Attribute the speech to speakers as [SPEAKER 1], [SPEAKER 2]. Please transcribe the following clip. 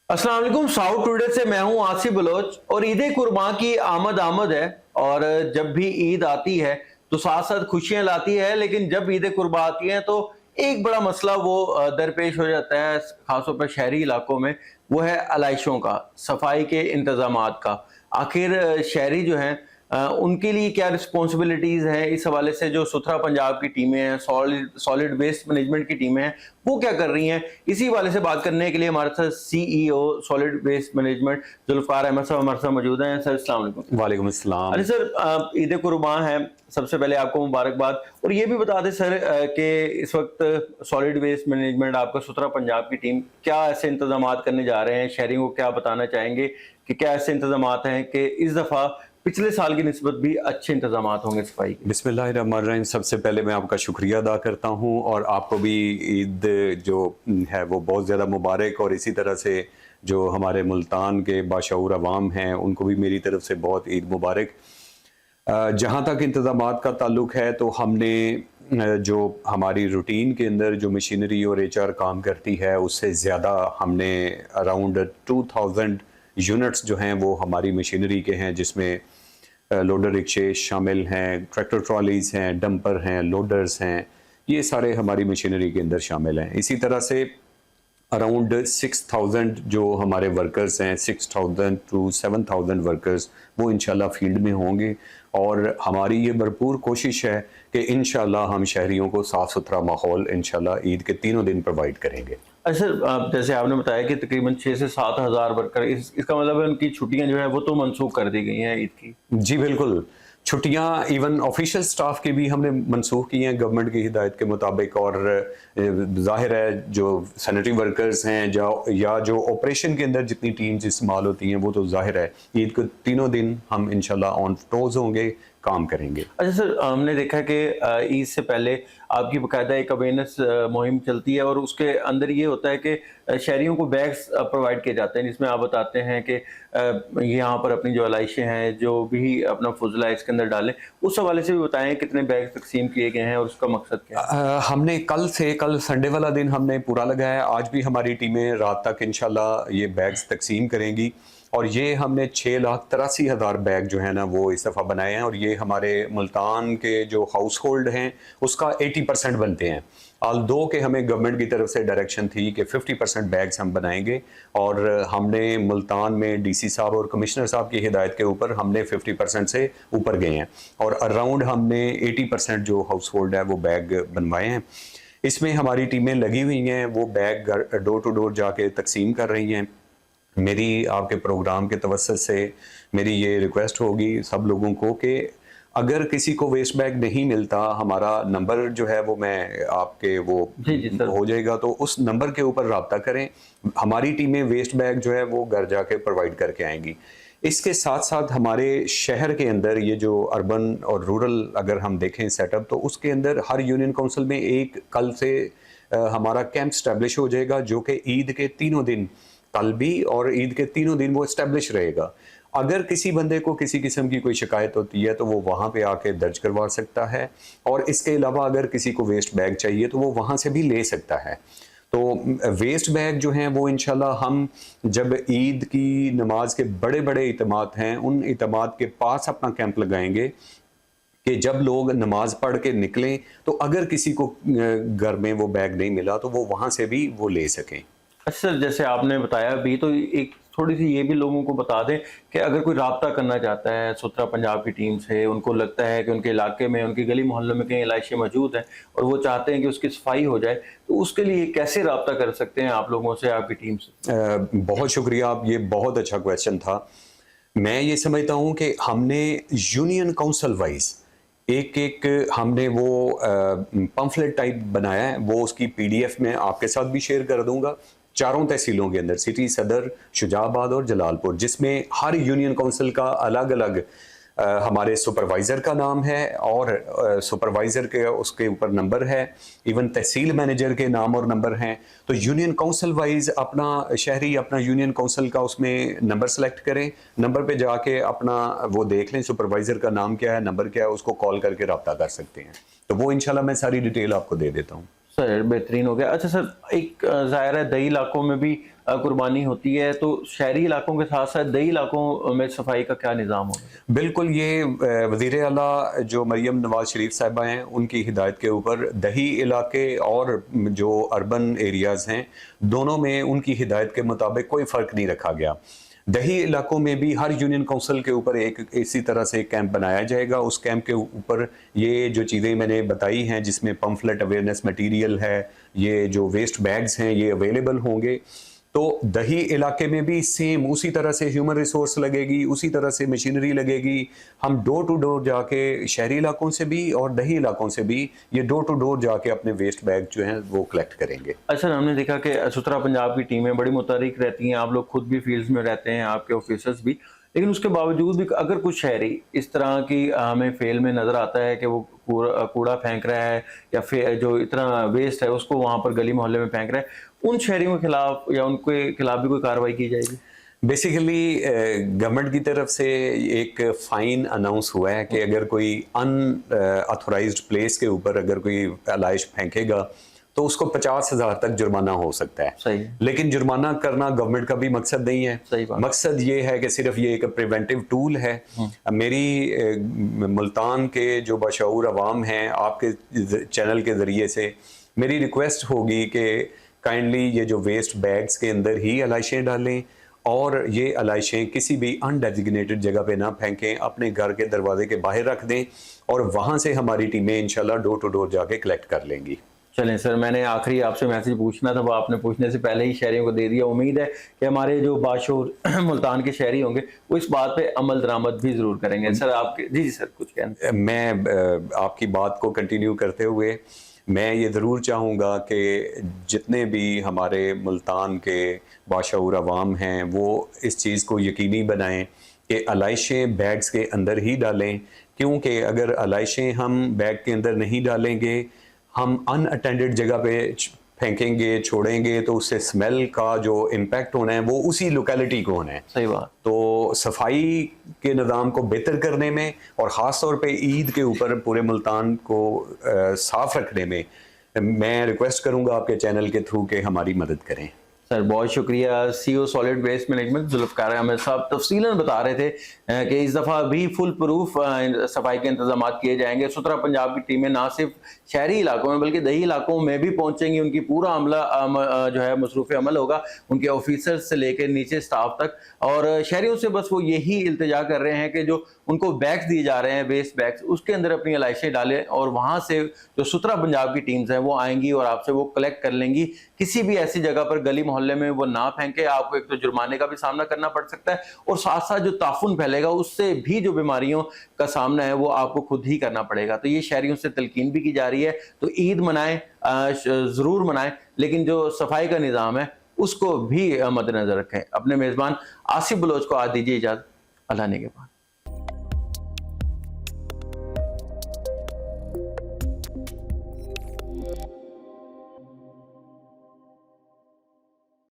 [SPEAKER 1] अस्सलाम वालेकुम। South today से मैं हूं आसिफ बलोच। और ईद कुर्बान की आमद आमद है। और जब भी ईद आती है तो साथ साथ खुशियां लाती है, लेकिन जब ईद कुर्बान आती है तो एक बड़ा मसला वो दरपेश हो जाता है, खासतौर पर शहरी इलाकों में। वो है आलाइशों का, सफाई के इंतजामात का। आखिर शहरी जो हैं उनके लिए क्या रिस्पॉन्सिबिलिटीज हैं इस हवाले से? जो सुथरा पंजाब की टीमें हैं, सॉलिड सॉलिड वेस्ट मैनेजमेंट की टीमें हैं, वो क्या कर रही हैं? इसी हवाले से बात करने के लिए हमारे साथ CEO solid waste management Zulfikar Ahmed साहब हमारे साथ मौजूद हैं। सर अस्सलाम वालेकुम।
[SPEAKER 2] वालेकुम अस्सलाम।
[SPEAKER 1] अरे सर, ईद कुर्बान है, सबसे पहले आपको मुबारकबाद। और ये भी बता दें सर कि इस वक्त सॉलिड वेस्ट मैनेजमेंट, आपका सुथरा पंजाब की टीम क्या ऐसे इंतजाम करने जा रहे हैं? शहरियों को क्या बताना चाहेंगे कि क्या ऐसे इंतजाम हैं कि इस दफ़ा पिछले साल की निस्बत भी अच्छे इंतजाम होंगे सफाई के?
[SPEAKER 2] बिस्मिल्लाहिर्रहमानिर्रहीम। सबसे पहले मैं आपका शुक्रिया अदा करता हूँ और आपको भी ईद जो है वो बहुत ज़्यादा मुबारक। और इसी तरह से जो हमारे मुल्तान के बाशऊर अवाम हैं उनको भी मेरी तरफ से बहुत ईद मुबारक। जहाँ तक इंतज़ामात का ताल्लुक़ है तो हमने जो हमारी रूटीन के अंदर जो मशीनरी और एचआर काम करती है उससे ज़्यादा हमने अराउंड 2000 यूनिट्स जो हैं वो हमारी मशीनरी के हैं, जिसमें लोडर रिक्शे शामिल हैं, ट्रैक्टर ट्रॉलीज़ हैं, डंपर हैं, लोडर्स हैं। ये सारे हमारी मशीनरी के अंदर शामिल हैं। इसी तरह से अराउंड 6000 जो हमारे वर्कर्स हैं, 6000 टू 7000 वर्कर्स वो इंशाल्लाह फील्ड में होंगे। और हमारी ये भरपूर कोशिश है कि इंशाल्लाह हम शहरियों को साफ़ सुथरा माहौल इंशाल्लाह ईद के तीनों दिन प्रोवाइड करेंगे।
[SPEAKER 1] अच्छा सर, जैसे आपने बताया कि तकरीबन 6 से 7 हज़ार वर्कर, इसका मतलब है उनकी छुट्टियां जो है वो तो मनसूख कर दी गई हैं ईद की?
[SPEAKER 2] जी बिल्कुल। छुट्टियाँ इवन ऑफिशियल स्टाफ की भी हमने मनसूख की हैं गवर्नमेंट की हिदायत के मुताबिक। और ज़ाहिर है जो सैनिटरी वर्कर्स हैं या जो ऑपरेशन के अंदर जितनी टीम्स इस्तेमाल होती हैं वो तो ज़ाहिर है ईद को तीनों दिन हम इंशाल्लाह ऑन टोज होंगे, काम करेंगे।
[SPEAKER 1] अच्छा सर, हमने देखा कि ईद से पहले आपकी बाकायदा एक अवेयरनेस मुहिम चलती है और उसके अंदर ये होता है कि शहरियों को बैग्स प्रोवाइड किए जाते हैं, जिसमें आप बताते हैं कि यहाँ पर अपनी जो आलाइशें हैं, जो भी अपना फुजला है इसके अंदर डालें। उस हवाले से भी बताएं कितने बैग तकसीम किए गए हैं और उसका मकसद क्या है?
[SPEAKER 2] हमने कल संडे वाला दिन हमने पूरा लगाया। आज भी हमारी टीमें रात तक इंशाल्लाह ये बैग्स तकसीम करेंगी। और ये हमने 6,83,000 बैग जो है ना वो इस दफ़ा बनाए हैं। और ये हमारे मुल्तान के जो हाउस होल्ड हैं उसका 80% बनते हैं। आल दो के हमें गवर्नमेंट की तरफ से डायरेक्शन थी कि 50% बैग्स हम बनाएंगे। और हमने मुल्तान में डीसी साहब और कमिश्नर साहब की हिदायत के ऊपर हमने 50% से ऊपर गए हैं। और अराउंड हमने 80% जो हाउस होल्ड है वो बैग बनवाए हैं। इसमें हमारी टीमें लगी हुई हैं, वो बैग डोर टू डोर जाके तकसीम कर रही हैं। मेरी आपके प्रोग्राम के तवज्जुह से मेरी ये रिक्वेस्ट होगी सब लोगों को कि अगर किसी को वेस्ट बैग नहीं मिलता, हमारा नंबर जो है वो मैं आपके वो
[SPEAKER 1] जी जी सर।
[SPEAKER 2] हो जाएगा, तो उस नंबर के ऊपर रब्ता करें। हमारी टीमें वेस्ट बैग जो है वो घर जाके प्रोवाइड करके आएंगी। इसके साथ साथ हमारे शहर के अंदर ये जो अर्बन और रूरल अगर हम देखें सेटअप, तो उसके अंदर हर यूनियन काउंसिल में एक कल से हमारा कैंप स्टैब्लिश हो जाएगा, जो कि ईद के तीनों दिन, कल भी और ईद के तीनों दिन वो इस्टेब्लिश रहेगा। अगर किसी बंदे को किसी किस्म की कोई शिकायत होती है तो वो वहाँ पे आके दर्ज करवा सकता है। और इसके अलावा अगर किसी को वेस्ट बैग चाहिए तो वो वहाँ से भी ले सकता है। तो वेस्ट बैग जो हैं वो इंशाल्लाह हम जब ईद की नमाज के बड़े बड़े इतमाद हैं उन इतमाद के पास अपना कैंप लगाएंगे कि जब लोग नमाज पढ़ के निकलें तो अगर किसी को घर में वो बैग नहीं मिला तो वो वहाँ से भी वो ले सकें।
[SPEAKER 1] अच्छा सर, जैसे आपने बताया अभी, तो एक थोड़ी सी ये भी लोगों को बता दें कि अगर कोई राब्ता करना चाहता है सुथरा पंजाब की टीम से, उनको लगता है कि उनके इलाके में, उनकी गली मोहल्लों में कहीं इलाइशें मौजूद हैं और वो चाहते हैं कि उसकी सफाई हो जाए, तो उसके लिए कैसे राब्ता कर सकते हैं आप लोगों से, आपकी टीम से?
[SPEAKER 2] बहुत शुक्रिया, आप ये बहुत अच्छा क्वेश्चन था। मैं ये समझता हूँ कि हमने यूनियन काउंसिल वाइज एक एक हमने वो पम्फलेट टाइप बनाया है, वो उसकी पीडीएफ में आपके साथ भी शेयर कर दूंगा। चारों तहसीलों के अंदर सिटी सदर, शुजाबाद और जलालपुर, जिसमें हर यूनियन काउंसिल का अलग अलग हमारे सुपरवाइज़र का नाम है और सुपरवाइज़र के उसके ऊपर नंबर है, इवन तहसील मैनेजर के नाम और नंबर हैं। तो यूनियन काउंसिल वाइज अपना शहरी अपना यूनियन काउंसिल का उसमें नंबर सेलेक्ट करें, नंबर पे जाके अपना वो देख लें सुपरवाइज़र का नाम क्या है, नंबर क्या है, उसको कॉल करके रब्ता कर सकते हैं। तो वो इंशाल्लाह मैं सारी डिटेल आपको दे देता हूँ।
[SPEAKER 1] सर बेहतरीन हो गया। अच्छा सर, एक ज़ाहिर है दही इलाकों में भी कुर्बानी होती है, तो शहरी इलाकों के साथ साथ दही इलाकों में सफाई का क्या निज़ाम होगा?
[SPEAKER 2] बिल्कुल, ये वज़ीर आला जो मरियम नवाज़ शरीफ साहिबा हैं, उनकी हिदायत के ऊपर दही इलाके और जो अर्बन एरियाज़ हैं, दोनों में उनकी हिदायत के मुताबिक कोई फ़र्क नहीं रखा गया। दही इलाकों में भी हर यूनियन काउंसिल के ऊपर एक इसी तरह से एक कैंप बनाया जाएगा। उस कैंप के ऊपर ये जो चीज़ें मैंने बताई हैं, जिसमें पम्फलेट अवेयरनेस मटीरियल है, ये जो वेस्ट बैग्स हैं, ये अवेलेबल होंगे। तो दही इलाके में भी सेम उसी तरह से ह्यूमन रिसोर्स लगेगी, उसी तरह से मशीनरी लगेगी। हम डोर टू डोर जाके शहरी इलाकों से भी और दही इलाकों से भी ये डोर टू डोर जाके अपने वेस्ट बैग जो हैं वो कलेक्ट करेंगे।
[SPEAKER 1] अच्छा, हमने देखा कि सुथरा पंजाब की टीमें बड़ी मुतहरिक रहती हैं, आप लोग खुद भी फील्ड्स में रहते हैं, आपके ऑफिसर्स भी, लेकिन उसके बावजूद भी अगर कुछ शहरी इस तरह की हमें फेल में नज़र आता है कि वो कूड़ा फेंक रहा है या फिर जो इतना वेस्ट है उसको वहाँ पर गली मोहल्ले में फेंक रहा है, उन शहरियों के खिलाफ या उनके खिलाफ भी कोई कार्रवाई की जाएगी?
[SPEAKER 2] बेसिकली गवर्नमेंट की तरफ से एक फाइन अनाउंस हुआ है कि अगर कोई अनऑथोराइज्ड प्लेस के ऊपर अगर कोई आलाइश फेंकेगा तो उसको 50,000 तक जुर्माना हो सकता है।
[SPEAKER 1] सही है।
[SPEAKER 2] लेकिन जुर्माना करना गवर्नमेंट का भी मकसद नहीं है।
[SPEAKER 1] सही बात।
[SPEAKER 2] मकसद ये है कि सिर्फ ये एक प्रिवेंटिव टूल है। मेरी मुल्तान के जो बाशऊर अवाम हैं, आपके चैनल के ज़रिए से मेरी रिक्वेस्ट होगी कि काइंडली ये जो वेस्ट बैग्स के अंदर ही अलाइशें डालें और ये अलाइशें किसी भी अनडेजिग्नेटेड जगह पे ना फेंकें, अपने घर के दरवाजे के बाहर रख दें और वहाँ से हमारी टीमें इंशाल्लाह डोर टू डोर जाके कलेक्ट कर लेंगी।
[SPEAKER 1] चलें सर, मैंने आखिरी आपसे मैसेज पूछना था, वो आपने पूछने से पहले ही शहरियों को दे दिया। उम्मीद है कि हमारे जो बाशऊर मुल्तान के शहरी होंगे वो इस बात पे अमल दरामद भी ज़रूर करेंगे। सर आपके जी सर कुछ कहना?
[SPEAKER 2] मैं आपकी बात को कंटिन्यू करते हुए मैं ये ज़रूर चाहूँगा कि जितने भी हमारे मुल्तान के बाशऊर अवाम हैं वो इस चीज़ को यकीनी बनाएं कि अलाइशें बैग्स के अंदर ही डालें, क्योंकि अगर अलाइशें हम बैग के अंदर नहीं डालेंगे, हम अनअटेंडेड जगह पे फेंकेंगे, छोड़ेंगे, तो उससे स्मेल का जो इम्पैक्ट होना है वो उसी लोकेलिटी को होना है।
[SPEAKER 1] सही बात।
[SPEAKER 2] तो सफाई के निज़ाम को बेहतर करने में और ख़ास तौर पे ईद के ऊपर पूरे मुल्तान को साफ़ रखने में मैं रिक्वेस्ट करूँगा आपके चैनल के थ्रू कि हमारी मदद करें।
[SPEAKER 1] सर बहुत शुक्रिया। CEO solid waste management Zulfikar Ahmed साहब तफसीलन बता रहे थे कि इस दफ़ा भी फुल प्रूफ सफाई के इंतजाम किए जाएंगे। सुथरा पंजाब की टीमें ना सिर्फ शहरी इलाकों में बल्कि दही इलाकों में भी पहुंचेंगी, उनकी पूरा अमला जो है मसरूफ़ अमल होगा, उनके ऑफिसर्स से लेकर नीचे स्टाफ तक। और शहरियों से बस वो यही इल्तिजा कर रहे हैं कि जो उनको बैग्स दिए जा रहे हैं, वेस्ट बैग्स, उसके अंदर अपनी अलाइशें डालें और वहाँ से जो सुथरा पंजाब की टीम्स हैं वो आएंगी और आपसे वो कलेक्ट कर लेंगी। किसी भी ऐसी जगह पर गली मोहल्ले में वो ना फेंके, आपको एक तो जुर्माने का भी सामना करना पड़ सकता है और साथ साथ जो ताफुन फैलेगा उससे भी जो बीमारियों का सामना है वो आपको खुद ही करना पड़ेगा। तो ये शहरियों से तलकीन भी की जा रही है। तो ईद मनाएं, ज़रूर मनाएं, लेकिन जो सफाई का निज़ाम है उसको भी मद्देनजर रखें। अपने मेज़बान आसिफ बलोच को आज दीजिए इजाज़त। अल्लाह ने के बाद।